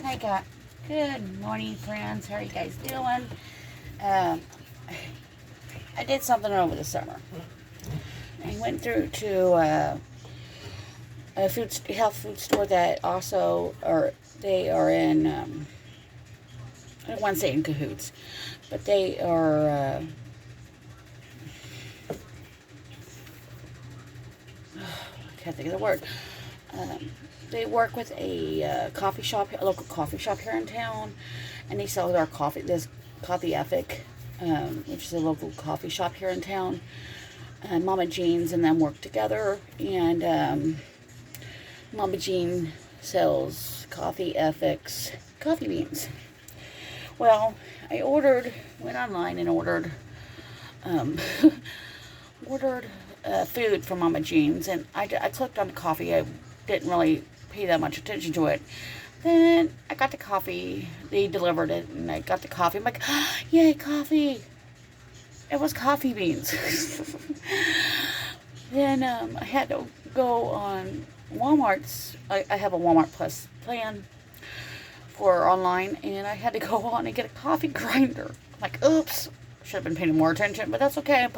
Hi, God. Good morning, friends. How are you guys doing? Um, I did something over the summer. I went through to a health food store that also, or they are in, I don't want to say in cahoots, but they are, I can't think of the word. Um, they work with a coffee shop, a local coffee shop here in town, and they sell our coffee. This Coffee Ethic, which is a local coffee shop here in town. Mama Jean's and them work together, and Mama Jean sells Coffee Ethics coffee beans. Well, went online and um, ordered food from Mama Jean's, and I clicked on the coffee. I didn't really pay that much attention to it. Then I got the coffee. They delivered it, and I got the coffee. I'm like, yay, coffee! It was coffee beans. Then I had to go on Walmart's. I have a Walmart Plus plan for online, and I had to go on and get a coffee grinder. I'm like, oops, should have been paying more attention, but that's okay.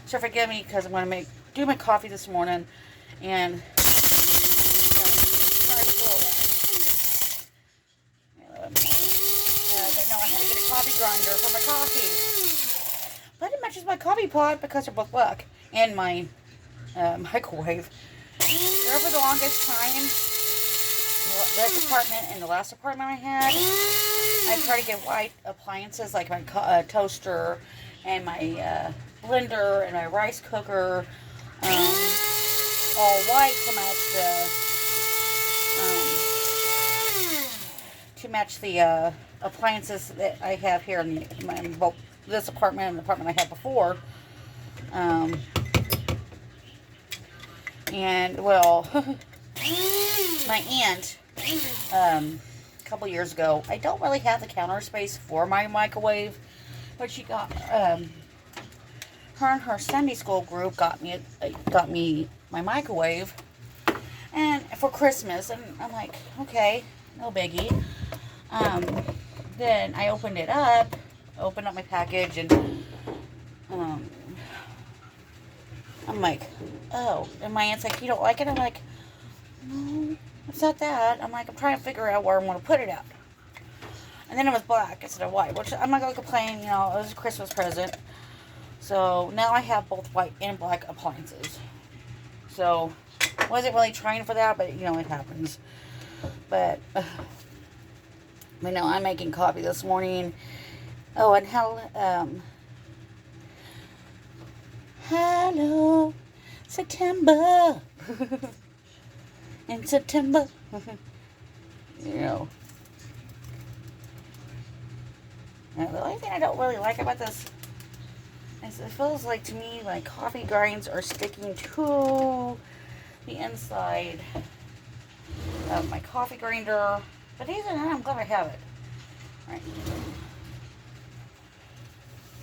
So forgive me because I'm going to do my coffee this morning, and but no, I had to get a coffee grinder for my coffee. But it matches my coffee pot because they're both black, and my microwave. There for the longest time, that department and the last apartment I had, I tried to get white appliances like my toaster and my blender and my rice cooker, all white to match the appliances that I have here in both this apartment and the apartment I had before. And well, my aunt, a couple years ago, I don't really have the counter space for my microwave, but she got her and her Sunday school group got me my microwave, and for Christmas, and I'm like, okay, no biggie. Then I opened up my package, and I'm like, oh, and my aunt's like, you don't like it? I'm like, no, it's not that. I'm like, I'm trying to figure out where I'm going to put it at. And then it was black instead of white, which I'm not going to complain, it was a Christmas present. So now I have both white and black appliances. So, wasn't really trying for that, but, it happens. But no, I'm making coffee this morning. Oh, and hello, September. In September. Now, the only thing I don't really like about this is it feels like to me like coffee grinds are sticking to the inside of my coffee grinder. But either than that, I'm glad I have it. Right.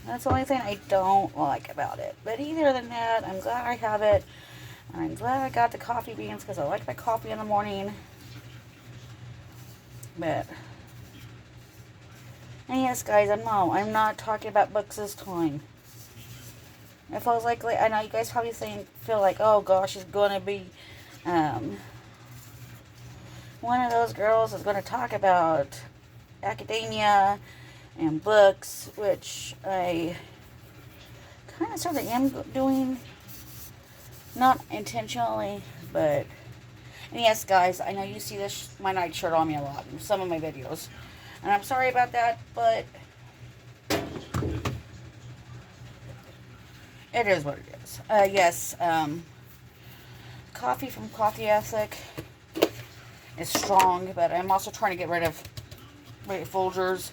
That's the only thing I don't like about it. But either than that, I'm glad I have it. And I'm glad I got the coffee beans because I like my coffee in the morning. But, and yes, guys, I'm not talking about books this time. It feels like I know you guys probably feel like, oh gosh, she's going to be, one of those girls is going to talk about academia and books, which I kind of sort of am doing. Not intentionally, but... And yes, guys, I know you see my night shirt on me a lot in some of my videos. And I'm sorry about that, but... it is what it is. Yes, coffee from Coffee Ethic is strong, but I'm also trying to get rid of Folgers.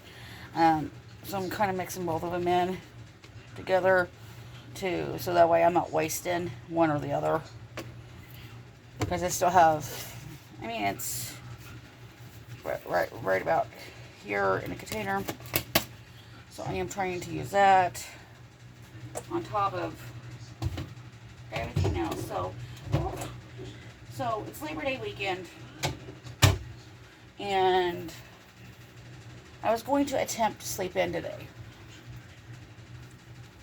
So I'm kind of mixing both of them in together so that way I'm not wasting one or the other. Because I still have, it's right about here in a container. So I am trying to use that on top of everything else. So it's Labor Day weekend. and I was going to attempt to sleep in today.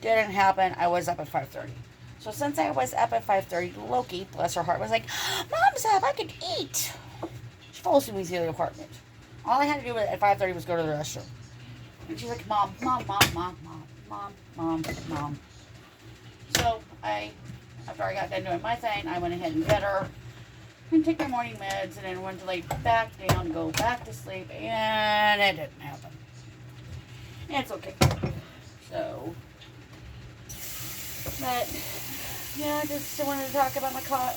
Didn't happen. I was up at 5:30. So since I was up at 5:30, Loki, bless her heart, was like, "Mom's up. I could eat." She follows me to the apartment. All I had to do at 5:30 was go to the restroom. And she's like, "Mom, mom, mom, mom, mom, mom, mom, mom." So after I got done doing my thing, I went ahead and fed her and take my morning meds, and then went to lay back down, go back to sleep, and it didn't happen. It's okay. So, but yeah, I just wanted to talk about my car.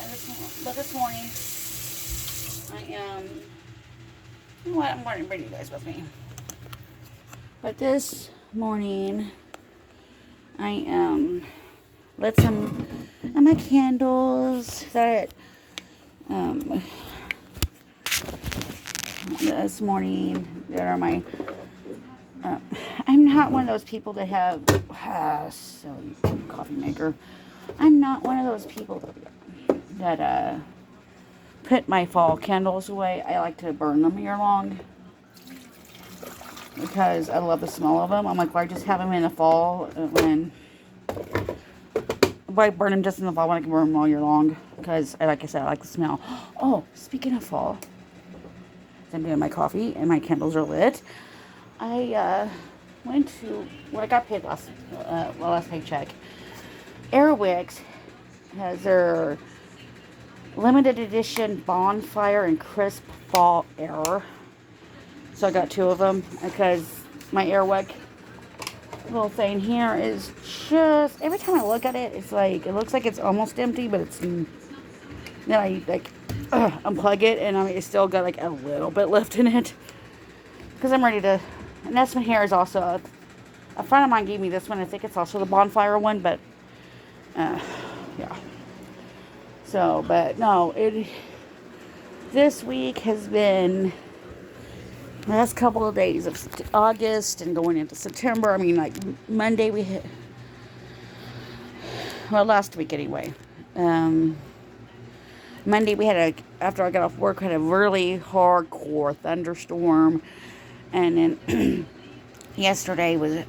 But this morning, you know what? I'm going to bring you guys with me. But this morning, I lit some of my candles that this morning. That are my. I'm not one of those people that have silly coffee maker. I'm not one of those people that put my fall candles away. I like to burn them year long because I love the smell of them. I'm like, why just have them in the fall when? Why burn them just in the fall when I can burn them all year long? Because, like I said, I like the smell. Oh, speaking of fall, I'm doing my coffee and my candles are lit. I went to, when I got paid last paycheck, Airwix has their limited edition bonfire and crisp fall air. So I got 2 of them because my Airwick little thing here is just, every time I look at it, it's like, it looks like it's almost empty, but it's, then I like unplug it, and it's still got like a little bit left in it because I'm ready to. And this one here is also a friend of mine gave me this one. I think it's also the bonfire one, but yeah. So, but no, this week has been the last couple of days of August and going into September. I mean, like Monday we hit, well, last week anyway. Monday we had after I got off work, had a really hardcore thunderstorm. And then yesterday was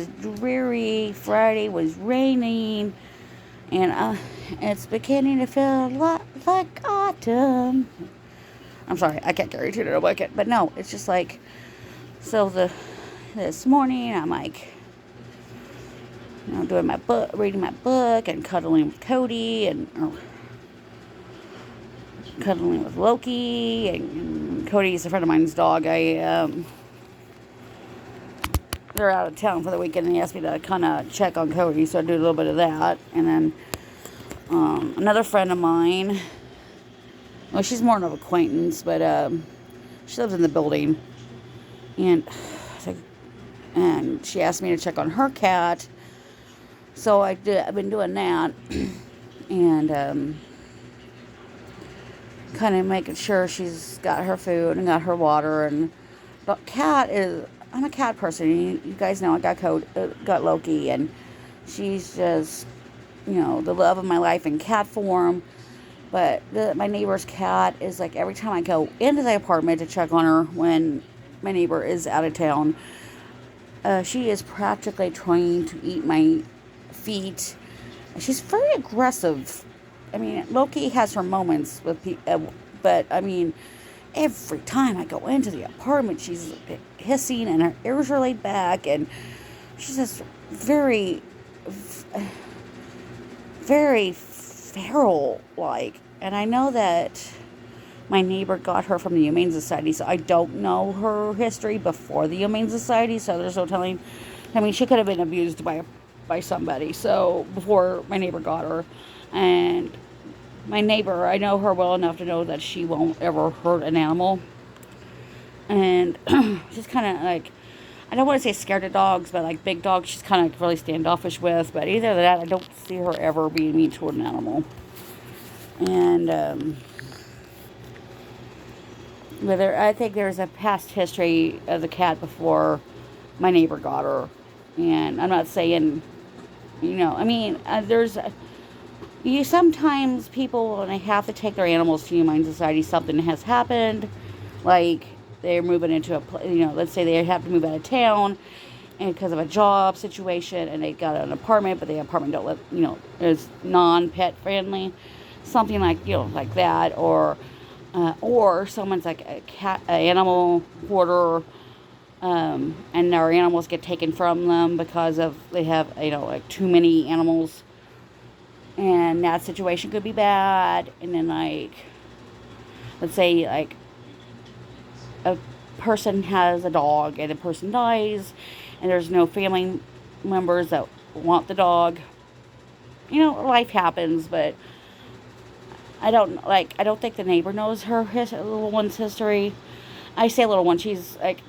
dreary. Friday was raining. And it's beginning to feel a lot like autumn. I'm sorry, I can't carry it away. But no, it's just like, so this morning I'm like, doing my book, reading my book, and cuddling with Cody, and cuddling with Loki, and Cody's a friend of mine's dog. They're out of town for the weekend, and he asked me to kind of check on Cody, so I do a little bit of that. And then another friend of mine, well, she's more of an acquaintance, but she lives in the building, and she asked me to check on her cat, so I've been doing that, and kind of making sure she's got her food and got her water. And but I'm a cat person. You guys know I got Loki, and she's just, the love of my life in cat form. But my neighbor's cat is like, every time I go into the apartment to check on her when my neighbor is out of town, she is practically trying to eat my feet. She's very aggressive. I mean, Loki has her moments with people, but I mean, every time I go into the apartment, she's hissing, and her ears are laid back, and she's just very, very feral-like. And I know that my neighbor got her from the Humane Society, so I don't know her history before the Humane Society, so there's no telling. I mean, she could have been abused by somebody, so before my neighbor got her. And my neighbor, I know her well enough to know that she won't ever hurt an animal. And she's kind of like, I don't want to say scared of dogs, but like big dogs, she's kind of really standoffish with. But either that, I don't see her ever being mean toward an animal. And I think there's a past history of the cat before my neighbor got her. And I'm not saying, I mean, there's, You sometimes people, when they have to take their animals to Humane Society, something has happened, like they're moving into let's say they have to move out of town, and because of a job situation, and they got an apartment, but the apartment don't let is non-pet friendly, something like that, or someone's like a cat, animal hoarder, and their animals get taken from them because of they have like too many animals, and that situation could be bad. And then let's say a person has a dog and the person dies, and there's no family members that want the dog. Life happens, but I don't think the neighbor knows her little one's history. I say little one, she's like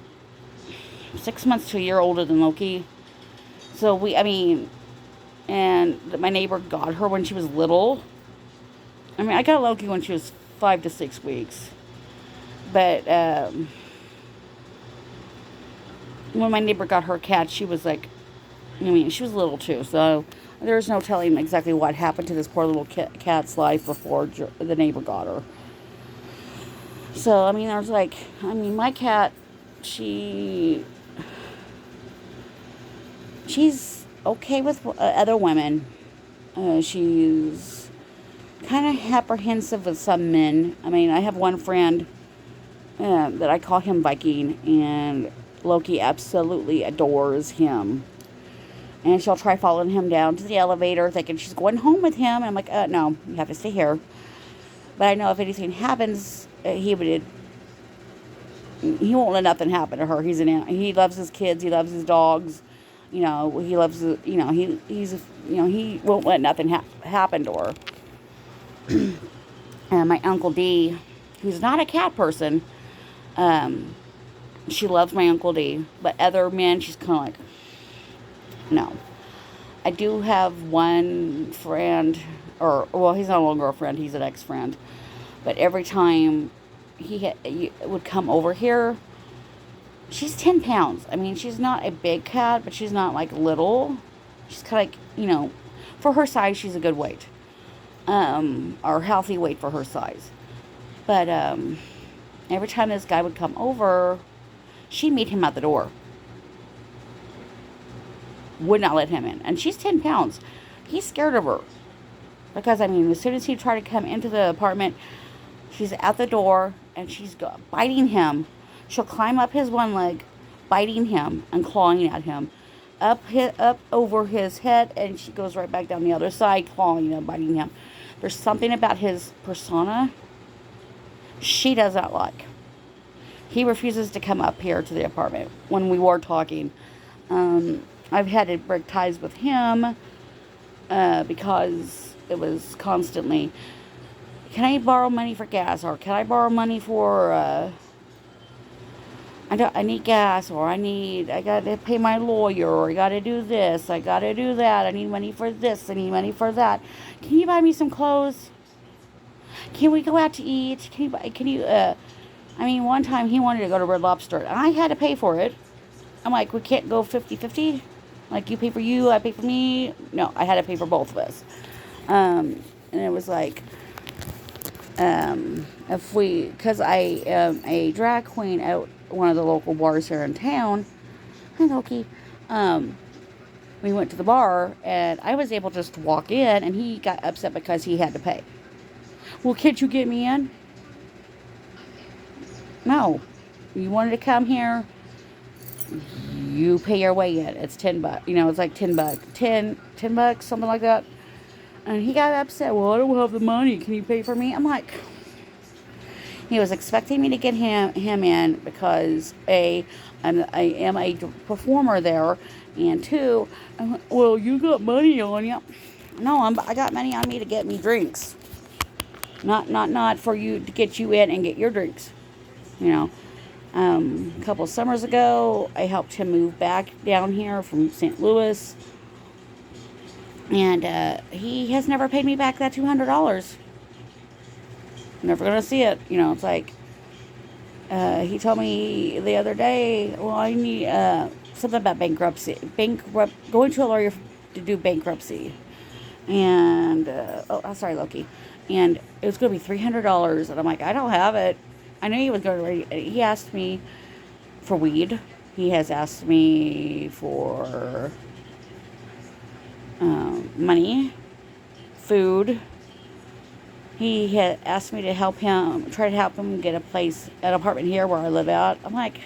6 months to a year older than Loki. So and my neighbor got her when she was little. I got Loki when she was 5 to 6 weeks. But when my neighbor got her cat, she was she was little too. So there's no telling exactly what happened to this poor little cat's life before the neighbor got her. So, there's my cat, she's okay with other women. She's kind of apprehensive with some men. I have one friend that I call him Viking, and Loki absolutely adores him. And she'll try following him down to the elevator thinking she's going home with him. And I'm like, no, you have to stay here. But I know if anything happens, he won't let nothing happen to her. He loves his kids. He loves his dogs. He loves, he won't let nothing happen to her. And my Uncle D, who's not a cat person, she loves my Uncle D. But other men, she's kind of like, no. I do have one friend, he's no longer a friend, he's an ex-friend. But every time he would come over here, she's 10 pounds. She's not a big cat, but she's not little. She's kind of for her size, she's a good weight. Or healthy weight for her size. But every time this guy would come over, she'd meet him at the door. Would not let him in. And she's 10 pounds. He's scared of her. Because, as soon as he tried to come into the apartment, she's at the door and she's biting him. She'll climb up his one leg, biting him and clawing at him. Up over his head, and she goes right back down the other side, clawing and biting him. There's something about his persona she does not like. He refuses to come up here to the apartment when we were talking. I've had to break ties with him because it was constantly, can I borrow money for gas? Or can I borrow money for, I need gas, or I got to pay my lawyer, or I got to do this, I got to do that, I need money for this, I need money for that. Can you buy me some clothes? Can we go out to eat? One time he wanted to go to Red Lobster, and I had to pay for it. I'm like, we can't go 50-50? You pay for you, I pay for me? No, I had to pay for both of us. And it was because I am a drag queen at one of the local bars here in town. Hi, Loki. We went to the bar, and I was able just to walk in, and he got upset because he had to pay. Well, can't you get me in? No. You wanted to come here, you pay your way in. It's $10. It's like $10. $10, something like that. And he got upset. Well, I don't have the money. Can you pay for me? I'm like, he was expecting me to get him in because I am a performer there, and two, well, you got money on you. No, I got money on me to get me drinks. Not for you to get you in and get your drinks. A couple of summers ago, I helped him move back down here from St. Louis, and he has never paid me back that $200. Never gonna see it. It's like he told me the other day, well, I need something about bankruptcy, going to a lawyer to do bankruptcy. And oh, sorry, Loki. And it was going to be $300, and I'm like, I don't have it. I knew he was going to. He asked me for weed. He has asked me for money, food. He had asked me to try to help him get an apartment here where I live out. I'm like,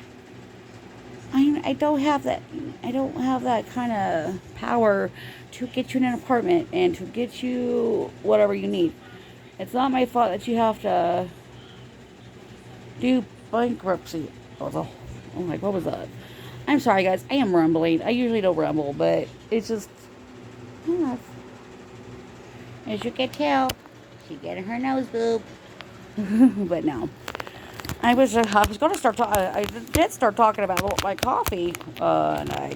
I don't have that. I don't have that kind of power to get you an apartment and to get you whatever you need. It's not my fault that you have to do bankruptcy. Oh, I'm like, what was that? I'm sorry, guys. I am rumbling. I usually don't rumble, but it's just, as you can tell, she getting her nose boob. But no, I was going to start talking. I did start talking about my coffee, and I